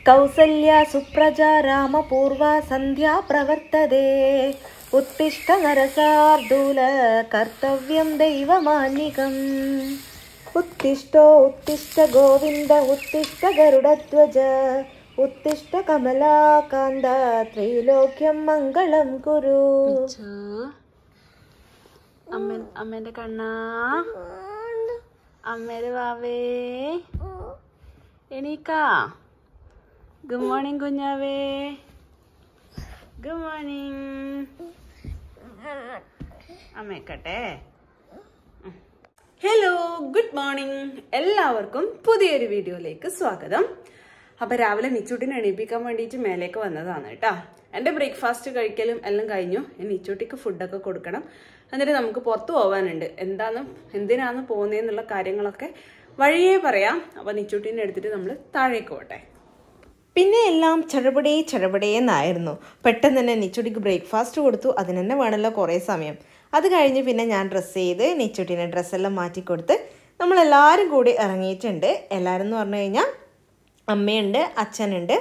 कौसल्या सुप्रजा रामपूर्वा संध्या प्रवर्तते उत्तिष्ठ नरसार्दूल कर्तव्यं दैवमान्निकम् उत्तिष्ठ गोविन्द उत्तिष्ठ गरुडध्वज उत्तिष्ठ कमलाकान्त त्रैलोक्यं मङ्गलं कुरु. അമ്മേന്റെ കണ്ണാ, അമ്മേരെ വാവേ, എണീക്കാ. ഗുഡ് മോർണിംഗ് കുഞ്ഞാവേ, ഗുഡ് മോർണിംഗ്. അമ്മേക്കട്ടെ. Hello, good morning. എല്ലാവർക്കും പുതിയൊരു വീഡിയോയിലേക്ക് സ്വാഗതം. അപ്പൊ രാവിലെ നിച്ചൂട്ടിനെ എണീപ്പിക്കാൻ വേണ്ടിയിട്ട് മേലേക്ക് വന്നതാണ് കേട്ടോ. എൻ്റെ ബ്രേക്ക്ഫാസ്റ്റ് കഴിക്കലും എല്ലാം കഴിഞ്ഞു. ഇനി നിച്ചൂട്ടിക്ക് ഫുഡൊക്കെ കൊടുക്കണം. എന്നിട്ട് നമുക്ക് പുറത്തു പോകാനുണ്ട്. എന്തിനാന്ന് പോകുന്നതെന്നുള്ള കാര്യങ്ങളൊക്കെ വഴിയേ പറയാം. അപ്പൊ നിച്ചൂട്ടിനെ എടുത്തിട്ട് നമ്മൾ താഴേക്ക് പോട്ടെ. പിന്നെ എല്ലാം ചടപടേന്നായിരുന്നു. പെട്ടെന്ന് തന്നെ നിച്ചൂട്ടിക്ക് ബ്രേക്ക്ഫാസ്റ്റ് കൊടുത്തു. അതിന് തന്നെ വേണമല്ലോ കുറേ സമയം. അത് കഴിഞ്ഞ് പിന്നെ ഞാൻ ഡ്രസ്സ് ചെയ്ത് നിച്ചൂട്ടിനെ ഡ്രസ്സെല്ലാം മാറ്റിക്കൊടുത്ത് നമ്മളെല്ലാവരും കൂടി ഇറങ്ങിയിട്ടുണ്ട്. എല്ലാവരും എന്ന് പറഞ്ഞു കഴിഞ്ഞാൽ അമ്മയുണ്ട്, അച്ഛനുണ്ട്,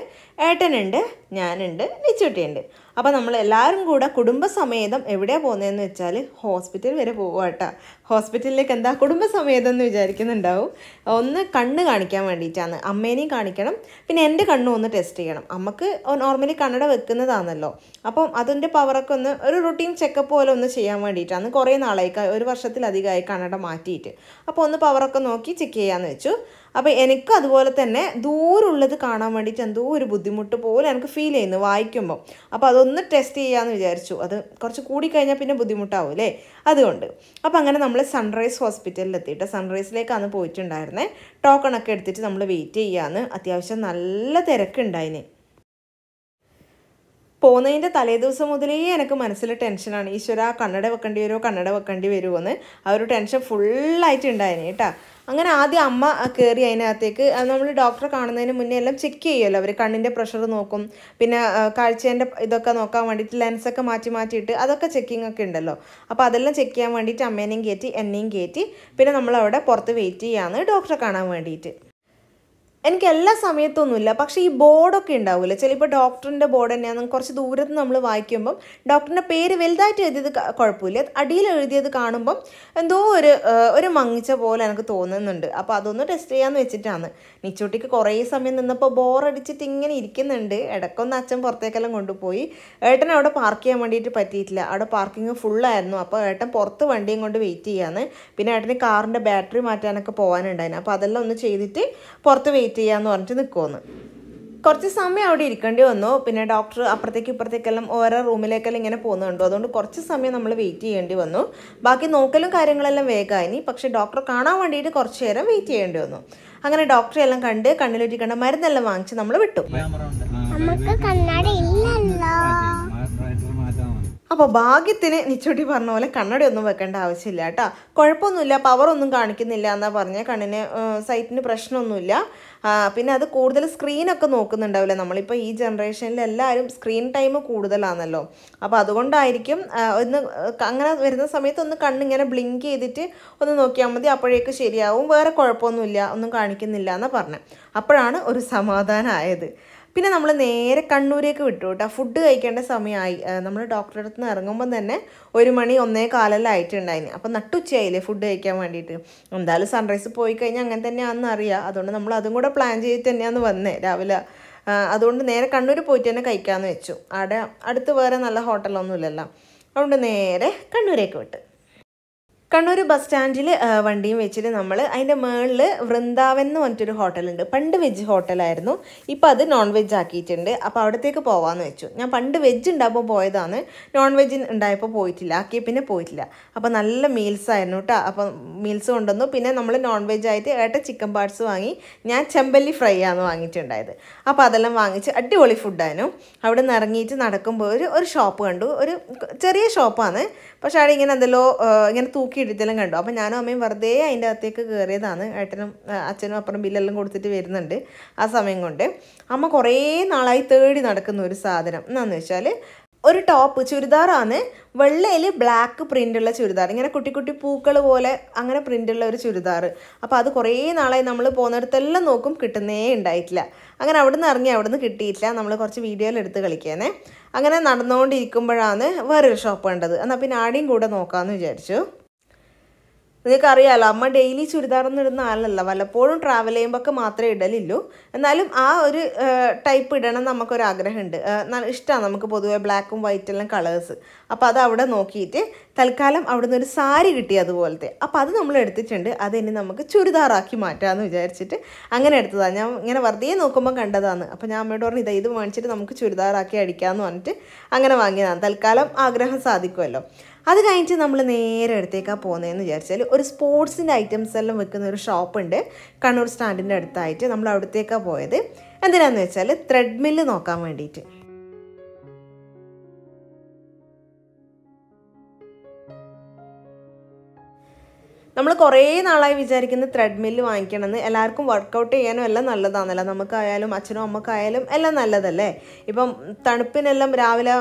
ഏട്ടനുണ്ട്, ഞാനുണ്ട്, നിച്ചൂട്ടിയുണ്ട്. അപ്പോൾ നമ്മളെല്ലാവരും കൂടെ കുടുംബസമേതം എവിടെയാണ് പോകുന്നതെന്ന് വെച്ചാൽ ഹോസ്പിറ്റൽ വരെ പോവുക കേട്ടോ. ഹോസ്പിറ്റലിലേക്ക് എന്താ കുടുംബസമേതം എന്ന് വിചാരിക്കുന്നുണ്ടാവും. ഒന്ന് കണ്ണ് കാണിക്കാൻ വേണ്ടിയിട്ടാണ്. അമ്മേനെയും കാണിക്കണം, പിന്നെ എൻ്റെ കണ്ണും ഒന്ന് ടെസ്റ്റ് ചെയ്യണം. നമുക്ക് നോർമലി കണ്ണട വെക്കുന്നതാണല്ലോ. അപ്പം അതിൻ്റെ പവറൊക്കെ ഒന്ന് ഒരു റുട്ടീൻ ചെക്കപ്പ് പോലെ ഒന്ന് ചെയ്യാൻ വേണ്ടിയിട്ടാണ്. കുറേ നാളായി, ഒരു വർഷത്തിലധികമായി കണ്ണട മാറ്റിയിട്ട്. അപ്പോൾ ഒന്ന് പവറൊക്കെ നോക്കി ചെക്ക് ചെയ്യാമെന്ന് വെച്ചു. അപ്പോൾ എനിക്ക് അതുപോലെ തന്നെ ദൂരമുള്ളത് കാണാൻ വേണ്ടിയിട്ട് എന്തോ ഒരു ബുദ്ധിമുട്ട് പോലെ എനിക്ക് ഫീൽ ചെയ്യുന്നു വായിക്കുമ്പോൾ. അപ്പോൾ അതൊന്ന് ടെസ്റ്റ് ചെയ്യാമെന്ന് വിചാരിച്ചു. അത് കുറച്ച് കൂടിക്കഴിഞ്ഞാൽ പിന്നെ ബുദ്ധിമുട്ടാവും അല്ലേ, അതുകൊണ്ട്. അപ്പോൾ അങ്ങനെ നമ്മൾ സൺറൈസ് ഹോസ്പിറ്റലിൽ എത്തിയിട്ട് സൺറൈസിലേക്കാണ് പോയിട്ടുണ്ടായിരുന്നത്. ടോക്കണൊക്കെ എടുത്തിട്ട് നമ്മൾ വെയിറ്റ് ചെയ്യാമെന്ന്. അത്യാവശ്യം നല്ല തിരക്കുണ്ടായിന്. പോകുന്നതിൻ്റെ തലേദിവസം മുതലേ എനിക്ക് മനസ്സിൽ ടെൻഷനാണ്. ഈശ്വര, കണ്ണട വെക്കേണ്ടി വരുമോ എന്ന് ആ ഒരു ടെൻഷൻ ഫുള്ളായിട്ട് ഉണ്ടായിരുന്നു കേട്ടോ. അങ്ങനെ ആദ്യം അമ്മ കയറി അതിനകത്തേക്ക്. നമ്മൾ ഡോക്ടറെ കാണുന്നതിന് മുന്നേ എല്ലാം ചെക്ക് ചെയ്യുമല്ലോ അവർ. കണ്ണിൻ്റെ പ്രഷർ നോക്കും, പിന്നെ കാഴ്ചേൻ്റെ ഇതൊക്കെ നോക്കാൻ വേണ്ടിയിട്ട് ലെൻസൊക്കെ മാറ്റിയിട്ട് അതൊക്കെ ചെക്കിംഗ് ഒക്കെ ഉണ്ടല്ലോ. അപ്പോൾ അതെല്ലാം ചെക്ക് ചെയ്യാൻ വേണ്ടിയിട്ട് അമ്മേനെയും കയറ്റി എന്നെയും കയറ്റി. പിന്നെ നമ്മളവിടെ പുറത്ത് വെയിറ്റ് ചെയ്യാമെന്ന് ഡോക്ടറെ കാണാൻ വേണ്ടിയിട്ട്. എനിക്ക് എല്ലാ സമയത്തൊന്നുമില്ല, പക്ഷേ ഈ ബോർഡൊക്കെ ഉണ്ടാവില്ല ചിലപ്പോൾ. ഡോക്ടറിൻ്റെ ബോർഡ് തന്നെയാണ്. കുറച്ച് ദൂരത്ത് നമ്മൾ വായിക്കുമ്പം ഡോക്ടറിൻ്റെ പേര് വലുതായിട്ട് എഴുതിയത് കുഴപ്പമില്ല, അടിയിൽ എഴുതിയത് കാണുമ്പം എന്തോ ഒരു മങ്ങിച്ച പോലെ എനിക്ക് തോന്നുന്നുണ്ട്. അപ്പോൾ അതൊന്ന് ടെസ്റ്റ് ചെയ്യാമെന്ന് വെച്ചിട്ടാണ്. നിച്ചൂട്ടിക്ക് കുറേ സമയം നിന്നപ്പോൾ ബോറടിച്ചിട്ട് ഇങ്ങനെ ഇരിക്കുന്നുണ്ട്. ഇടയ്ക്കൊന്ന് അച്ഛൻ പുറത്തേക്കെല്ലാം കൊണ്ടുപോയി. ഏട്ടൻ അവിടെ പാർക്ക് ചെയ്യാൻ വേണ്ടിയിട്ട് പറ്റിയിട്ടില്ല. അവിടെ പാർക്കിംഗ് ഫുള്ളായിരുന്നു. അപ്പോൾ ഏട്ടൻ പുറത്ത് വണ്ടിയും കൊണ്ട് വെയിറ്റ് ചെയ്യാന്ന്. പിന്നെ ഏട്ടന് കാറിൻ്റെ ബാറ്ററി മാറ്റാനൊക്കെ പോകാനുണ്ടായിരുന്നു. അപ്പോൾ അതെല്ലാം ഒന്ന് ചെയ്തിട്ട് പുറത്ത് വെയിറ്റ് ചെയ്യാന്ന് പറഞ്ഞിട്ട് നിൽക്കുമെന്ന്. കുറച്ച് സമയം അവിടെ ഇരിക്കേണ്ടി വന്നു. പിന്നെ ഡോക്ടർ ഇപ്പുറത്തേക്കെല്ലാം ഓരോ റൂമിലേക്കെല്ലാം ഇങ്ങനെ പോകുന്നുണ്ടോ, അതുകൊണ്ട് കുറച്ച് സമയം നമ്മൾ വെയിറ്റ് ചെയ്യേണ്ടി വന്നു. ബാക്കി നോക്കലും കാര്യങ്ങളെല്ലാം വേഗമായി. പക്ഷേ ഡോക്ടറെ കാണാൻ വേണ്ടിയിട്ട് കുറച്ച് നേരം വെയിറ്റ് ചെയ്യേണ്ടി വന്നു. അങ്ങനെ ഡോക്ടറെ എല്ലാം കണ്ട് കണ്ണിലൊറ്റി കണ്ട മരുന്നെല്ലാം വാങ്ങിച്ച് നമ്മൾ വിട്ടു. അപ്പോൾ ഭാഗ്യത്തിന് നിച്ചൂട്ടി പറഞ്ഞ പോലെ കണ്ണടയൊന്നും വെക്കേണ്ട ആവശ്യമില്ല കേട്ടോ. കുഴപ്പമൊന്നുമില്ല, പവറൊന്നും കാണിക്കുന്നില്ല എന്നാണ് പറഞ്ഞത്. കണ്ണിന് സൈറ്റിന് പ്രശ്നമൊന്നുമില്ല. പിന്നെ അത് കൂടുതൽ സ്ക്രീനൊക്കെ നോക്കുന്നുണ്ടാവില്ല. നമ്മളിപ്പോൾ ഈ ജനറേഷനിൽ എല്ലാവരും സ്ക്രീൻ ടൈം കൂടുതലാണല്ലോ. അപ്പോൾ അതുകൊണ്ടായിരിക്കും അങ്ങനെ വരുന്ന സമയത്ത് ഒന്ന് കണ്ണിങ്ങനെ ബ്ലിങ്ക് ചെയ്തിട്ട് ഒന്ന് നോക്കിയാൽ മതി, അപ്പോഴേക്ക് ശരിയാവും. വേറെ കുഴപ്പമൊന്നുമില്ല, ഒന്നും കാണിക്കുന്നില്ല എന്നാണ് പറഞ്ഞത്. അപ്പോഴാണ് ഒരു സമാധാനമായത്. പിന്നെ നമ്മൾ നേരെ കണ്ണൂരേക്ക് വിട്ടു കേട്ടോ. ഫുഡ് കഴിക്കേണ്ട സമയമായി. നമ്മൾ ഡോക്ടറുടെ അടുത്ത് നിന്ന് ഇറങ്ങുമ്പം തന്നെ 1 മണി 1:15 ആയിട്ടുണ്ടായിന്. അപ്പം നട്ടുച്ചയായില്ലേ ഫുഡ് കഴിക്കാൻ വേണ്ടിയിട്ട്. എന്തായാലും സൺറൈസ് പോയി കഴിഞ്ഞാൽ അങ്ങനെ തന്നെയാണെന്ന് അറിയാം. അതുകൊണ്ട് നമ്മൾ അതും കൂടെ പ്ലാൻ ചെയ്തിട്ട് തന്നെയാണ് വന്നേ രാവിലെ. അതുകൊണ്ട് നേരെ കണ്ണൂർ പോയിട്ട് തന്നെ കഴിക്കാമെന്ന് വെച്ചു. അവിടെ അടുത്ത് വേറെ നല്ല ഹോട്ടലൊന്നുമില്ലല്ലോ. അതുകൊണ്ട് നേരെ കണ്ണൂരേക്ക് വിട്ട്. കണ്ണൂർ ബസ് സ്റ്റാൻഡിൽ വണ്ടിയും വെച്ചിട്ട് നമ്മൾ അതിൻ്റെ മുകളിൽ വൃന്ദാവൻ എന്ന് പറഞ്ഞിട്ടൊരു ഹോട്ടലുണ്ട്. പണ്ട് വെജ് ഹോട്ടലായിരുന്നു, ഇപ്പോൾ അത് നോൺ വെജ് ആക്കിയിട്ടുണ്ട്. അപ്പോൾ അവിടത്തേക്ക് പോകാമെന്ന് വെച്ചു. ഞാൻ പണ്ട് വെജ് ഉണ്ടാകുമ്പോൾ പോയതാണ്, നോൺ വെജ് ഉണ്ടായപ്പോൾ പോയിട്ടില്ല, ആക്കി പിന്നെ പോയിട്ടില്ല. അപ്പോൾ നല്ല മീൽസ് ആയിരുന്നു കേട്ടോ. അപ്പോൾ മീൽസ് കൊണ്ടുവന്നു. പിന്നെ നമ്മൾ നോൺ വെജ് ആയിട്ട് ഏട്ടൻ ചിക്കൻ പാർട്സ് വാങ്ങി, ഞാൻ ചെമ്പല്ലി ഫ്രൈ ആണ് വാങ്ങിയിട്ടുണ്ടായത്. അപ്പോൾ അതെല്ലാം വാങ്ങിച്ച് അടിപൊളി ഫുഡായിരുന്നു. അവിടെ നിന്ന് ഇറങ്ങിയിട്ട് നടക്കുമ്പോൾ ഒരു ഷോപ്പ് കണ്ടു. ഒരു ചെറിയ ഷോപ്പാണ്, പക്ഷേ അവിടെ ഇങ്ങനെ എന്തെല്ലോ ഇങ്ങനെ തൂക്കിയിട്ടെല്ലാം കണ്ടു. അപ്പോൾ ഞാനും അമ്മയും വെറുതെ അതിൻ്റെ അകത്തേക്ക് കയറിയതാണ്. ഏട്ടനും അച്ഛനും അപ്പുറം ബില്ലെല്ലാം കൊടുത്തിട്ട് വരുന്നുണ്ട്. ആ സമയം കൊണ്ട് അമ്മ കുറേ നാളായി തേടി നടക്കുന്ന ഒരു സാധനം എന്താണെന്ന് വെച്ചാൽ ഒരു ടോപ്പ് ചുരിദാറാണ്, വെള്ളയിൽ ബ്ലാക്ക് പ്രിൻ്റുള്ള ചുരിദാർ, ഇങ്ങനെ കുട്ടി കുട്ടി പൂക്കൾ പോലെ അങ്ങനെ പ്രിൻ്റുള്ള ഒരു ചുരിദാർ. അപ്പോൾ അത് കുറേ നാളായി നമ്മൾ പോകുന്നിടത്തെല്ലാം നോക്കും, കിട്ടുന്നേ ഉണ്ടായിട്ടില്ല. അങ്ങനെ അവിടെ നിന്ന് ഇറങ്ങി അവിടെ നിന്ന് കിട്ടിയിട്ടില്ല. നമ്മൾ കുറച്ച് വീഡിയോയിൽ എടുത്ത് കളിക്കാനേ. അങ്ങനെ നടന്നുകൊണ്ടിരിക്കുമ്പോഴാണ് വേറൊരു ഷോപ്പ് കണ്ടത്. എന്നാൽ പിന്നെ ആടെയും കൂടെ നോക്കാമെന്ന് വിചാരിച്ചു. നിങ്ങൾക്കറിയാമല്ലോ, അമ്മ ഡെയിലി ചുരിദാറൊന്നും ഇടുന്ന ആളല്ല, വല്ലപ്പോഴും ട്രാവൽ ചെയ്യുമ്പോൾ മാത്രമേ ഇടലുള്ളൂ. എന്നാലും ആ ഒരു ടൈപ്പ് ഇടണം നമുക്കൊരാഗ്രഹമുണ്ട്. ഇഷ്ടമാണ് നമുക്ക് പൊതുവേ ബ്ലാക്കും വൈറ്റെല്ലാം കളേഴ്സ്. അപ്പോൾ അത് അവിടെ നോക്കിയിട്ട് തൽക്കാലം അവിടെ നിന്ന് ഒരു സാരി കിട്ടി അതുപോലത്തെ. അപ്പോൾ അത് നമ്മൾ എടുത്തിട്ടുണ്ട്. അത് ഇനി നമുക്ക് ചുരിദാറാക്കി മാറ്റാമെന്ന് വിചാരിച്ചിട്ട് അങ്ങനെ എടുത്തതാണ്. ഞാൻ ഇങ്ങനെ വെറുതെ നോക്കുമ്പോൾ കണ്ടതാണ്. അപ്പോൾ ഞാൻ അമ്മയോട് പറഞ്ഞു ഇത് വാങ്ങിച്ചിട്ട് നമുക്ക് ചുരിദാറാക്കി അടിക്കാമെന്ന് പറഞ്ഞിട്ട് അങ്ങനെ വാങ്ങിയതാണ്. തൽക്കാലം ആഗ്രഹം സാധിക്കുമല്ലോ. അത് കഴിഞ്ഞിട്ട് നമ്മൾ നേരെ അടുത്തേക്കാണ് പോകുന്നതെന്ന് വിചാരിച്ചാൽ ഒരു സ്പോർട്സിൻ്റെ ഐറ്റംസ് എല്ലാം വെക്കുന്ന ഒരു ഷോപ്പുണ്ട് കണ്ണൂർ സ്റ്റാൻഡിൻ്റെ അടുത്തായിട്ട്. നമ്മൾ അവിടത്തേക്കാണ് പോയത്. എന്തിനാണെന്ന് വെച്ചാൽ ത്രെഡ്മില്ല് നോക്കാൻ വേണ്ടിയിട്ട്. നമ്മൾ കുറേ നാളായി വിചാരിക്കുന്ന ത്രെഡ്മില്ല് വാങ്ങിക്കണമെന്ന്. എല്ലാവർക്കും വർക്കൗട്ട് ചെയ്യാനും എല്ലാം നല്ലതാണല്ലോ, നമുക്കായാലും അച്ഛനും അമ്മക്കായാലും എല്ലാം നല്ലതല്ലേ. ഇപ്പം തണുപ്പിനെല്ലാം രാവിലെ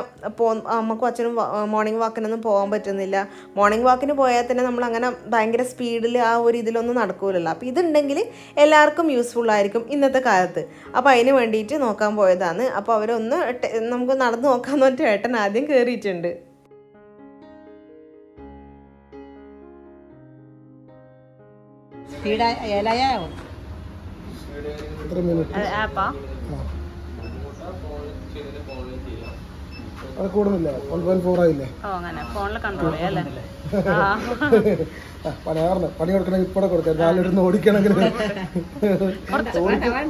അമ്മക്കും അച്ഛനും മോർണിംഗ് വാക്കിനൊന്നും പോകാൻ പറ്റുന്നില്ല. മോർണിംഗ് വാക്കിന് പോയാൽ തന്നെ നമ്മൾ അങ്ങനെ ഭയങ്കര സ്പീഡിൽ ആ ഒരു ഇതിലൊന്നും നടക്കൂലല്ലോ. അപ്പോൾ ഇതുണ്ടെങ്കിൽ എല്ലാവർക്കും യൂസ്ഫുൾ ആയിരിക്കും ഇന്നത്തെ കാലത്ത്. അപ്പോൾ അതിന് വേണ്ടിയിട്ട് നോക്കാൻ പോയതാണ്. അപ്പോൾ അവരൊന്ന് നമുക്ക് നടന്ന് നോക്കാമെന്ന് പറഞ്ഞിട്ട് ഏട്ടൻ ആദ്യം കയറിയിട്ടുണ്ട്. കൂടുന്നില്ല 1.4 ആയില്ലേ? ഫോണിൽ കൺട്രോൾ ചെയ്യാല്ലേ? പണി കൊടുക്കണമെങ്കിൽ ഇപ്പടെ കൊടുക്കാം, നാലിടുന്ന് ഓടിക്കണമെങ്കിൽ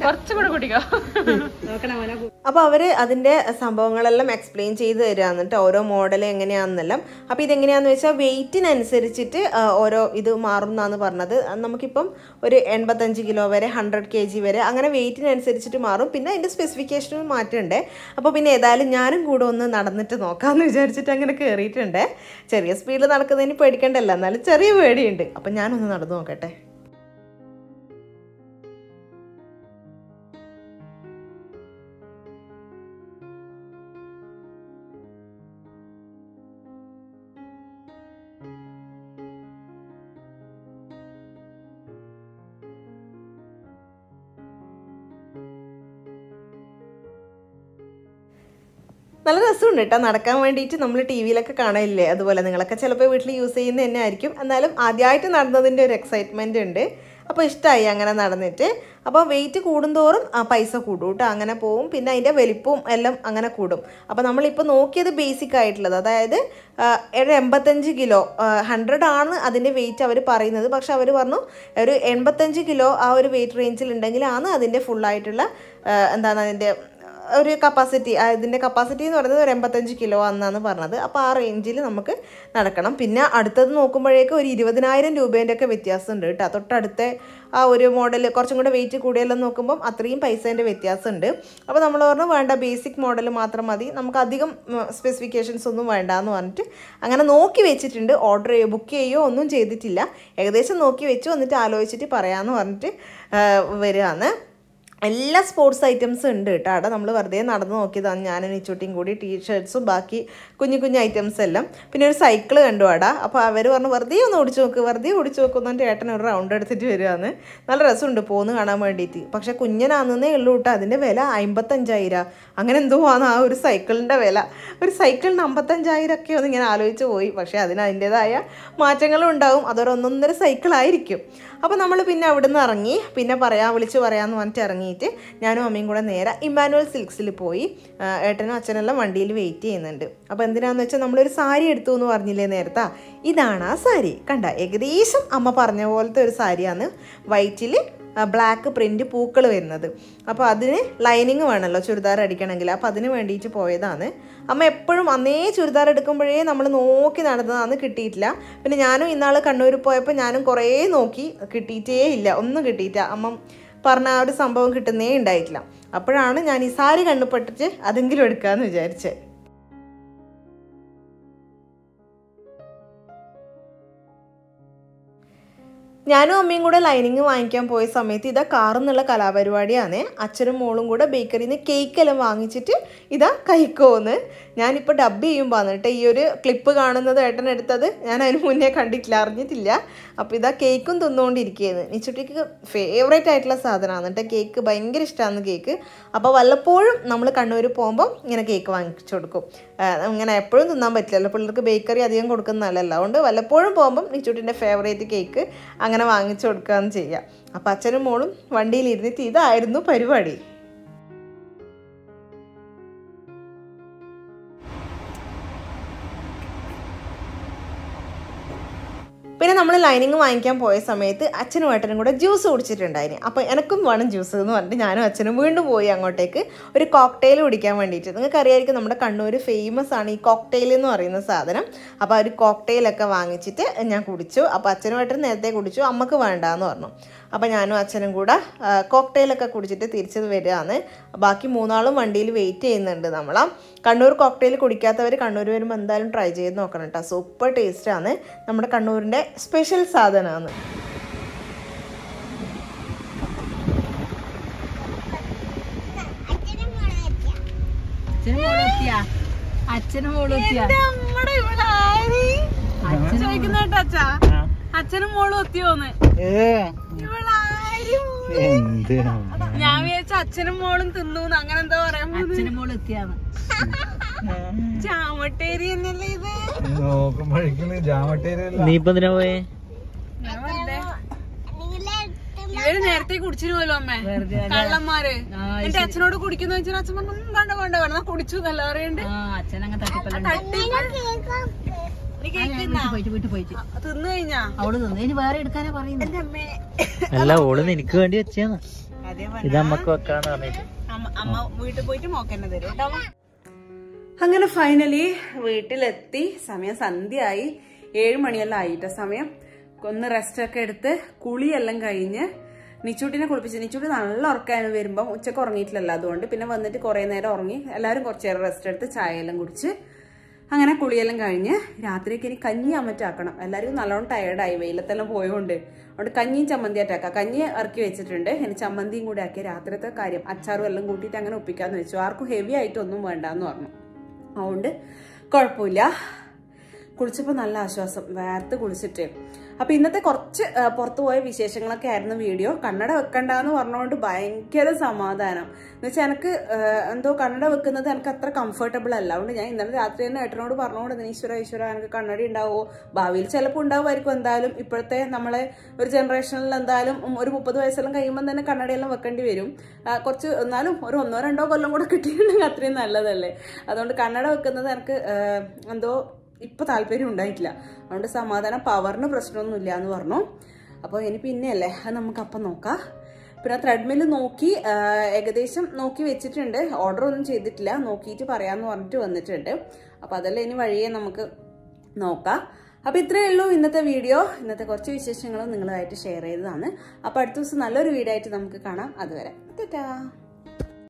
കുറച്ചുകൂടെ കുടിക്കോ. അപ്പോൾ അവർ അതിൻ്റെ സംഭവങ്ങളെല്ലാം എക്സ്പ്ലെയിൻ ചെയ്ത് തരാമെന്ന് കേട്ടോ, ഓരോ മോഡൽ എങ്ങനെയാണെന്നെല്ലാം. അപ്പോൾ ഇതെങ്ങനെയാണെന്ന് വെച്ചാൽ വെയ്റ്റിനനുസരിച്ചിട്ട് ഓരോ ഇത് മാറും എന്നാണ് പറഞ്ഞത്. നമുക്കിപ്പം ഒരു 85 കിലോ വരെ 100 kg വരെ അങ്ങനെ വെയ്റ്റിനനുസരിച്ചിട്ട് മാറും. പിന്നെ അതിൻ്റെ സ്പെസിഫിക്കേഷനും മാറ്റമുണ്ട്. അപ്പോൾ പിന്നെ ഏതായാലും ഞാനും കൂടെ ഒന്ന് നടന്നിട്ട് നോക്കാമെന്ന് വിചാരിച്ചിട്ട് അങ്ങനെ കയറിയിട്ടുണ്ട്. ചെറിയ സ്പീഡിൽ നടക്കുന്നതിന് പേടിക്കണ്ടല്ലോ, എന്നാലും ചെറിയ പേടിയുണ്ട്. അപ്പം ഞാനൊന്ന് നടന്നു നോക്കട്ടെ. നല്ല രസമുണ്ട് കേട്ടോ നടക്കാൻ വേണ്ടിയിട്ട്. നമ്മൾ ടി വിയിലൊക്കെ കാണാനില്ലേ, അതുപോലെ നിങ്ങളൊക്കെ ചിലപ്പോൾ വീട്ടിൽ യൂസ് ചെയ്യുന്നത് തന്നെ ആയിരിക്കും. എന്നാലും ആദ്യമായിട്ട് നടന്നതിൻ്റെ ഒരു എക്സൈറ്റ്മെൻറ്റ് ഉണ്ട്. അപ്പോൾ ഇഷ്ടമായി അങ്ങനെ നടന്നിട്ട്. അപ്പോൾ വെയിറ്റ് കൂടുന്തോറും പൈസ കൂടും കേട്ടോ, അങ്ങനെ പോവും. പിന്നെ അതിൻ്റെ വലിപ്പവും എല്ലാം അങ്ങനെ കൂടും. അപ്പോൾ നമ്മളിപ്പോൾ നോക്കിയത് ബേസിക് ആയിട്ടുള്ളത്, അതായത് ഒരു 85 കിലോ 100 ആണ് അതിൻ്റെ വെയിറ്റ് അവർ പറയുന്നത്. പക്ഷെ അവർ പറഞ്ഞു ഒരു 85 കിലോ ആ ഒരു വെയിറ്റ് റേഞ്ചിൽ ഉണ്ടെങ്കിലാണ് അതിൻ്റെ ഫുള്ളായിട്ടുള്ള എന്താണ് അതിൻ്റെ ഒരു കപ്പാസിറ്റി. ഇതിൻ്റെ കപ്പാസിറ്റി എന്ന് പറയുന്നത് ഒരു 85 കിലോ ആണെന്നാണ് പറഞ്ഞത്. അപ്പോൾ ആ റേഞ്ചിൽ നമുക്ക് നടക്കണം. പിന്നെ അടുത്തത് നോക്കുമ്പോഴേക്കും ഒരു 20,000 രൂപേൻ്റെ ഒക്കെ വ്യത്യാസമുണ്ട് കേട്ടോ. തൊട്ടടുത്ത ആ ഒരു മോഡൽ കുറച്ചും കൂടെ വെയിറ്റ് കൂടിയെല്ലാം നോക്കുമ്പം അത്രയും പൈസേൻ്റെ വ്യത്യാസമുണ്ട്. അപ്പോൾ നമ്മൾ പറഞ്ഞു വേണ്ട, ബേസിക് മോഡൽ മാത്രം മതി, നമുക്ക് അധികം സ്പെസിഫിക്കേഷൻസ് ഒന്നും വേണ്ട എന്ന് പറഞ്ഞിട്ട് അങ്ങനെ നോക്കി വെച്ചിട്ടുണ്ട്. ഓർഡർ ചെയ്യുകയോ ബുക്ക് ചെയ്യുകയോ ഒന്നും ചെയ്തിട്ടില്ല. ഏകദേശം നോക്കി വെച്ചു, എന്നിട്ട് ആലോചിച്ചിട്ട് പറയാമെന്ന് പറഞ്ഞിട്ട് വരികയാണ്. എല്ലാ സ്പോർട്സ് ഐറ്റംസും ഉണ്ട് കേട്ടോ. അവിടെ നമ്മൾ വെറുതെ നടന്ന് നോക്കിയതാണ് ഞാനും നിച്ചൂട്ടിയും കൂടി. ടീഷർട്ട്സും ബാക്കി കുഞ്ഞു കുഞ്ഞു ഐറ്റംസ് എല്ലാം. പിന്നെ ഒരു സൈക്കിൾ കണ്ടു അവിടെ. അപ്പോൾ അവർ പറഞ്ഞു വെറുതെ ഒന്ന് ഓടിച്ചു നോക്ക്, വെറുതെ ഓടിച്ചു നോക്കുന്നുണ്ട്. ഏട്ടൻ ഒരു റൗണ്ട് എടുത്തിട്ട് വരികയാണ്. നല്ല രസമുണ്ട് പോന്ന് കാണാൻ വേണ്ടിയിട്ട്. പക്ഷെ കുഞ്ഞനാണെന്നേ ഉള്ളൂ കേട്ടോ. അതിൻ്റെ വില 55,000 അങ്ങനെ എന്തോ ആണ് ആ ഒരു സൈക്കിളിൻ്റെ വില. ഒരു സൈക്കിളിന് 55,000 ഒക്കെ ഒന്ന് ഇങ്ങനെ ആലോചിച്ച് പോയി. പക്ഷേ അതിൻ്റേതായ മാറ്റങ്ങളും ഉണ്ടാവും. അതൊരു 1.5 സൈക്കിളായിരിക്കും. അപ്പോൾ നമ്മൾ പിന്നെ അവിടെ നിന്ന് ഇറങ്ങി. പിന്നെ വിളിച്ച് പറയാമെന്ന് പറഞ്ഞിട്ട് ഇറങ്ങിയിട്ട് ഞാനും അമ്മയും കൂടെ നേരെ ഇമ്മാനുവൽ സിൽക്സിൽ പോയി. ഏട്ടനും അച്ഛനെല്ലാം വണ്ടിയിൽ വെയിറ്റ് ചെയ്യുന്നുണ്ട്. അപ്പോൾ എന്തിനാന്ന് വെച്ചാൽ നമ്മളൊരു സാരി എടുത്തു എന്ന് പറഞ്ഞില്ലേ നേരത്തെ, ഇതാണ് ആ സാരി. കണ്ട, ഏകദേശം അമ്മ പറഞ്ഞ പോലത്തെ ഒരു സാരിയാണ്. വൈറ്റിൽ ബ്ലാക്ക് പ്രിൻ്റ് പൂക്കൾ വരുന്നത്. അപ്പോൾ അതിന് ലൈനിങ് വേണമല്ലോ ചുരിദാർ അടിക്കണമെങ്കിൽ. അപ്പോൾ അതിന് വേണ്ടിയിട്ട് പോയതാണ്. അമ്മ എപ്പോഴും അന്നേ ചുരിദാർ എടുക്കുമ്പോഴേ നമ്മൾ നോക്കി നടന്നതാണ്, കിട്ടിയിട്ടില്ല. പിന്നെ ഞാനും ഇന്നാൾ കണ്ണൂർ പോയപ്പോൾ ഞാനും കുറേ നോക്കി, കിട്ടിയിട്ടേ ഇല്ല, ഒന്നും കിട്ടിയിട്ടില്ല. അമ്മ പറഞ്ഞ ആ ഒരു സംഭവം കിട്ടുന്നേ ഉണ്ടായിട്ടില്ല. അപ്പോഴാണ് ഞാൻ ഈ സാരി കണ്ടുപെട്ടിട്ട് അതെങ്കിലും എടുക്കാമെന്ന് വിചാരിച്ചത്. ഞാനും അമ്മയും കൂടെ ലൈനിങ് വാങ്ങിക്കാൻ പോയ സമയത്ത് ഇതാ കാറിൽ നിന്നുള്ള കലാപരിപാടിയാണ്. അച്ഛനും മോളും കൂടെ ബേക്കറിയിൽ നിന്ന് കേക്കെല്ലാം വാങ്ങിച്ചിട്ട് ഇതാ കഴിക്കുമെന്ന്. ഞാനിപ്പോൾ ഡബ് ചെയ്യുമ്പോൾ വന്നിട്ട് ഈ ഒരു ക്ലിപ്പ് കാണുന്നത് ഏട്ടൻ എടുത്തത് ഞാൻ അതിന് മുന്നേ കണ്ടിട്ടില്ല, അറിഞ്ഞിട്ടില്ല. അപ്പോൾ ഇതാ കേക്കും തിന്നുകൊണ്ടിരിക്കുകയാണ്. നിച്ചുട്ടിക്ക് ഫേവറേറ്റ് ആയിട്ടുള്ള സാധനമാണ് കേട്ടോ കേക്ക്. ഭയങ്കര ഇഷ്ടമാണ് കേക്ക്. അപ്പോൾ വല്ലപ്പോഴും നമ്മൾ കണ്ണൂർ പോകുമ്പോൾ ഇങ്ങനെ കേക്ക് വാങ്ങിച്ചു കൊടുക്കും. ഇങ്ങനെ എപ്പോഴും തിന്നാൻ പറ്റില്ലല്ലോ, പിള്ളേർക്ക് ബേക്കറി അധികം കൊടുക്കുന്നതല്ല. അതുകൊണ്ട് വല്ലപ്പോഴും പോകുമ്പം നിച്ചുട്ടിൻ്റെ ഫേവറേറ്റ് കേക്ക് അങ്ങനെ വാങ്ങിച്ചു കൊടുക്കുകയെന്ന് ചെയ്യാം. അപ്പം അച്ഛനും മോളും വണ്ടിയിലിരുന്നിട്ട് ഇതായിരുന്നു പരിപാടി. പിന്നെ നമ്മൾ ലൈനിങ് വാങ്ങിക്കാൻ പോയ സമയത്ത് അച്ഛനും ഏട്ടനും കൂടെ ജ്യൂസ് കുടിച്ചിട്ടുണ്ടായിരുന്നു. അപ്പോൾ എനിക്കും വേണം ജ്യൂസ് എന്ന് പറഞ്ഞിട്ട് ഞാനും അച്ഛനും വീണ്ടും പോയി അങ്ങോട്ടേക്ക് ഒരു കോക്ടെയിൽ കുടിക്കാൻ വേണ്ടിയിട്ട്. നിങ്ങൾക്ക് അറിയാമായിരിക്കും നമ്മുടെ കണ്ണൂർ ഫേമസ് ആണ് ഈ കോക്ടെയിൽ എന്ന് പറയുന്ന സാധനം. അപ്പോൾ ഒരു കോക്ടെയിലൊക്കെ വാങ്ങിച്ചിട്ട് ഞാൻ കുടിച്ചു. അപ്പോൾ അച്ഛനും ഏട്ടനും നേരത്തെ കുടിച്ചു, അമ്മക്ക് വേണ്ടാന്ന് പറഞ്ഞു. അപ്പോൾ ഞാനും അച്ഛനും കൂടെ കോക്ടെയിലൊക്കെ കുടിച്ചിട്ട് തിരിച്ചത് വരികയാണ്. ബാക്കി മൂന്നാളും വണ്ടിയിൽ വെയിറ്റ് ചെയ്യുന്നുണ്ട്. നമ്മളാ കണ്ണൂർ കോക്ടെയിൽ കുടിക്കാത്തവർ കണ്ണൂർ വരുമ്പോൾ എന്തായാലും ട്രൈ ചെയ്ത് നോക്കണം കേട്ടോ. സൂപ്പർ ടേസ്റ്റാണ്, നമ്മുടെ കണ്ണൂരിൻ്റെ സ്പെഷ്യൽ സാധനമാണ്. അച്ഛനും മോളും എത്തിയോന്ന് ഞാൻ വിചാരിച്ച അച്ഛനും മോളും തിന്നൂന്ന്, അങ്ങനെ എന്താ പറയാ. അച്ഛനും മോളും എത്തിയാന്ന്. ചാമട്ടേരി എന്നല്ലേ ഇത്? നീ ഇപ്പൊ എന്തിനാ പോയേ? ഇവര് നേരത്തെ കുടിച്ചിരുമല്ലോ അമ്മേ, കള്ളന്മാര്. എന്റെ അച്ഛനോട് കുടിക്കുന്ന വെച്ചാൽ അച്ഛൻ പറഞ്ഞു വേണ്ട വേണ്ട വേണ്ട കുടിച്ചു എന്നല്ല അറിയണ്ട്. തിന്നു കഴിഞ്ഞാ അവള് തിന്നു വേറെ എടുക്കാനാ പറയുന്നത്. അല്ല, ഓള് എനിക്ക് വേണ്ടി വെച്ചാണ്, ഇത് അമ്മക്ക് വെക്കാന്ന് പറഞ്ഞിട്ട്. അമ്മ വീട്ടിൽ പോയിട്ട് മോക്കെന്നെ തരും കേട്ടോ. അങ്ങനെ ഫൈനലി വീട്ടിലെത്തി. സമയം സന്ധ്യയായി, 7 മണിയെല്ലാം ആയിട്ട സമയം. ഒന്ന് റെസ്റ്റ് ഒക്കെ എടുത്ത് കുളിയെല്ലാം കഴിഞ്ഞ് നിച്ചൂട്ടിനെ കുളിപ്പിച്ച്. നിച്ചൂട്ടി നല്ല ഉറക്കാണ് വരുമ്പം, ഉച്ചക്ക് ഉറങ്ങിയിട്ടില്ലല്ലോ, അതുകൊണ്ട് പിന്നെ വന്നിട്ട് കുറേ നേരം ഉറങ്ങി. എല്ലാവരും കുറച്ച് നേരം റെസ്റ്റ് എടുത്ത് ചായയെല്ലാം കുടിച്ച് അങ്ങനെ കുളിയെല്ലാം കഴിഞ്ഞ് രാത്രിയൊക്കെ ഇനി കഞ്ഞി അമ്മറ്റാക്കണം. എല്ലാവരും നല്ലോണം ടയർഡായി, വെയിലത്തെല്ലാം പോയതുകൊണ്ട്. അതുകൊണ്ട് കഞ്ഞിയും ചമ്മന്തിയായിട്ടാക്കാം. കഞ്ഞി ഇറക്കി വെച്ചിട്ടുണ്ട്, ഇനി ചമ്മന്തിയും കൂടെ ആക്കി രാത്രിയത്തെ കാര്യം അച്ചാറും എല്ലാം കൂട്ടിയിട്ട് അങ്ങനെ ഒപ്പിക്കാന്ന് വെച്ചു. ആർക്കും ഹെവി ആയിട്ടൊന്നും വേണ്ടാന്ന് പറഞ്ഞു. അതുകൊണ്ട് കുഴപ്പമില്ല. കുളിച്ചപ്പോൾ നല്ല ആശ്വാസം, വേർത്ത് കുളിച്ചിട്ട്. അപ്പൊ ഇന്നത്തെ കുറച്ച് പുറത്തു പോയ വിശേഷങ്ങളൊക്കെ ആയിരുന്നു വീഡിയോ. കണ്ണട വെക്കണ്ടെന്ന് പറഞ്ഞുകൊണ്ട് ഭയങ്കര സമാധാനം. എന്ന് വെച്ചാൽ എനിക്ക് എന്തോ കണ്ണട വെക്കുന്നത് എനിക്ക് അത്ര കംഫർട്ടബിൾ അല്ല. അതുകൊണ്ട് ഞാൻ ഇന്നലെ രാത്രി തന്നെ ഏട്ടനോട് പറഞ്ഞുകൊണ്ട് ഈശ്വര എനിക്ക് കണ്ണട ഉണ്ടാവുമോ, ഭാവിയിൽ ചിലപ്പോൾ ഉണ്ടാവുമായിരിക്കും. എന്തായാലും ഇപ്പോഴത്തെ നമ്മളെ ഒരു ജനറേഷനിൽ എന്തായാലും ഒരു 30 വയസ്സെല്ലാം കഴിയുമ്പോൾ തന്നെ കണ്ണടയെല്ലാം വെക്കേണ്ടി വരും. കുറച്ച് എന്നാലും ഒരു 1-2 കൊല്ലം കൂടെ കിട്ടിയിട്ടുണ്ടെങ്കിൽ അത്രയും നല്ലതല്ലേ. അതുകൊണ്ട് കണ്ണട വെക്കുന്നത് എനിക്ക് എന്തോ ഇപ്പൊ താല്പര്യം ഉണ്ടായിട്ടില്ല. അതുകൊണ്ട് സമാധാനം, പവറിന് പ്രശ്നമൊന്നുമില്ല എന്ന് പറഞ്ഞു. അപ്പോൾ ഇനി പിന്നെയല്ലേ അത് നമുക്കപ്പം നോക്കാം. പിന്നെ ത്രെഡ്മില് നോക്കി ഏകദേശം നോക്കി വെച്ചിട്ടുണ്ട്. ഓർഡർ ഒന്നും ചെയ്തിട്ടില്ല, നോക്കിയിട്ട് പറയാമെന്ന് പറഞ്ഞിട്ട് വന്നിട്ടുണ്ട്. അപ്പോൾ അതെല്ലാം ഇനി വഴിയെ നമുക്ക് നോക്കാം. അപ്പോൾ ഇത്രയേ ഉള്ളൂ ഇന്നത്തെ വീഡിയോ. ഇന്നത്തെ കുറച്ച് വിശേഷങ്ങളും നിങ്ങളുമായിട്ട് ഷെയർ ചെയ്തതാണ്. അപ്പോൾ അടുത്ത ദിവസം നല്ലൊരു വീഡിയോ ആയിട്ട് നമുക്ക് കാണാം. അതുവരെ ടാറ്റാ.